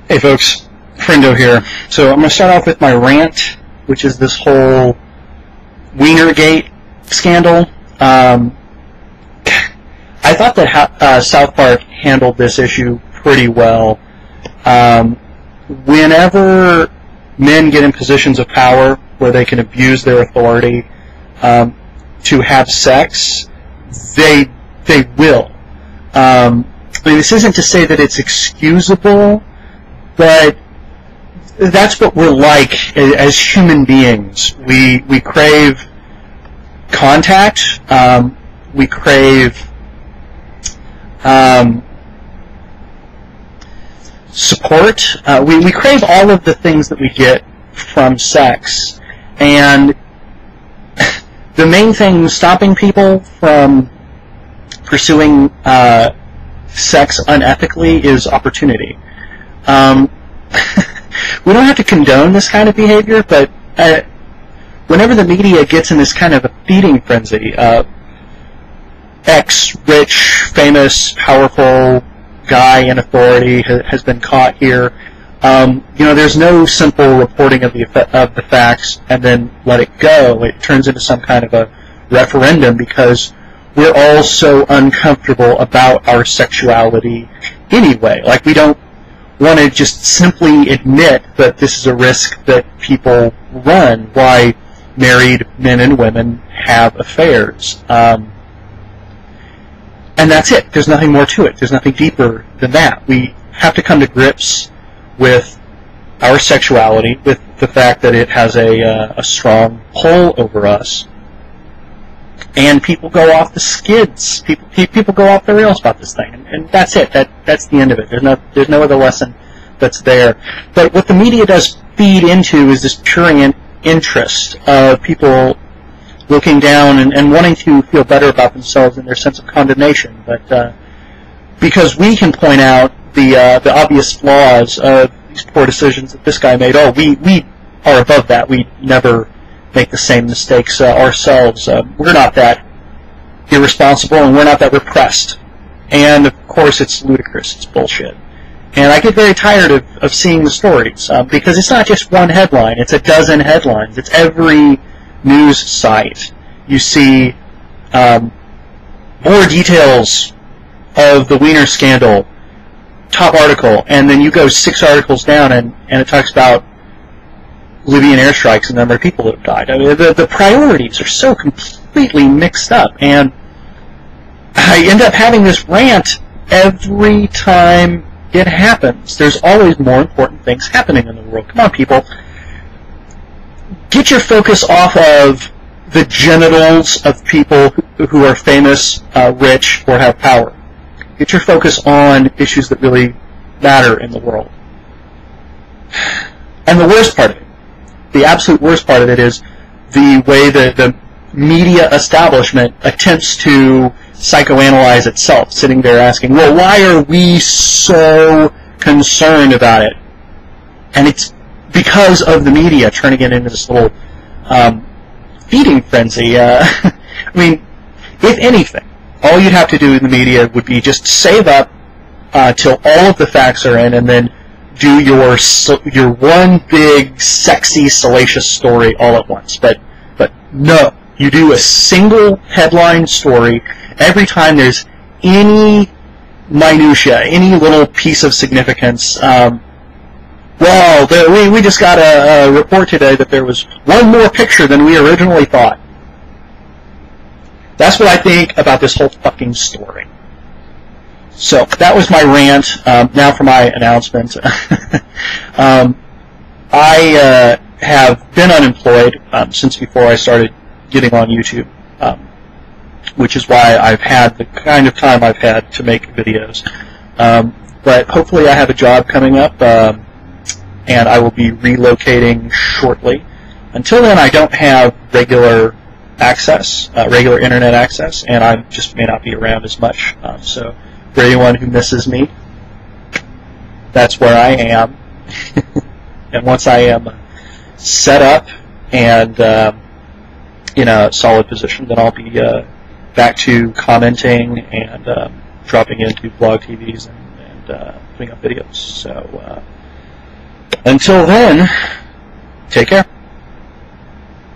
Hey folks, Friendo here. So I'm going to start off with my rant, which is this whole Weiner scandal. I thought that South Park handled this issue pretty well. Whenever men get in positions of power where they can abuse their authority to have sex, they will. I mean, this isn't to say that it's excusable, but that's what we're like as human beings. We crave contact. We crave support. We crave all of the things that we get from sex. And the main thing stopping people from pursuing sex unethically is opportunity. We don't have to condone this kind of behavior, but whenever the media gets in this kind of a feeding frenzy, rich, famous, powerful guy in authority has been caught here. There's no simple reporting of the facts and then let it go. It turns into some kind of a referendum because we're all so uncomfortable about our sexuality anyway. Like, we don't want to just simply admit that this is a risk that people run, why married men and women have affairs. And that's it. There's nothing more to it. There's nothing deeper than that. We have to come to grips with our sexuality, with the fact that it has a strong pull over us. And people go off the skids. People go off the rails about this thing, and that's it. That's the end of it. There's no other lesson that's there. But what the media does feed into is this pure interest of people looking down and wanting to feel better about themselves and their sense of condemnation. But because we can point out the obvious flaws of these poor decisions that this guy made, we are above that. We never make the same mistakes ourselves. We're not that irresponsible, and we're not that repressed. And of course, it's ludicrous. It's bullshit. And I get very tired of seeing the stories because it's not just one headline. It's a dozen headlines. It's every news site. You see more details of the Weiner scandal, top article, and then you go 6 articles down and it talks about Libyan airstrikes and the number of people that have died. I mean, the priorities are so completely mixed up, and I end up having this rant every time it happens. There's always more important things happening in the world. Come on, people. Get your focus off of the genitals of people who are famous, rich, or have power. Get your focus on issues that really matter in the world. And the worst part of it, the absolute worst part of it, is the way that the media establishment attempts to psychoanalyze itself, sitting there asking, well, why are we so concerned about it? And it's because of the media turning it into this little feeding frenzy. I mean, if anything, all you'd have to do in the media would be just save up till all of the facts are in, and then do your one big, sexy, salacious story all at once. But no, you do a single headline story every time there's any minutia, any little piece of significance. Well, we just got a report today that there was one more picture than we originally thought. That's what I think about this whole fucking story. So, that was my rant. Now for my announcement. I have been unemployed since before I started getting on YouTube, which is why I've had the kind of time I've had to make videos. But hopefully I have a job coming up, and I will be relocating shortly. Until then, I don't have regular internet access, and I just may not be around as much. So, for anyone who misses me, that's where I am. And once I am set up and in a solid position, then I'll be back to commenting and dropping into blog TVs and putting up videos. So Until then, take care.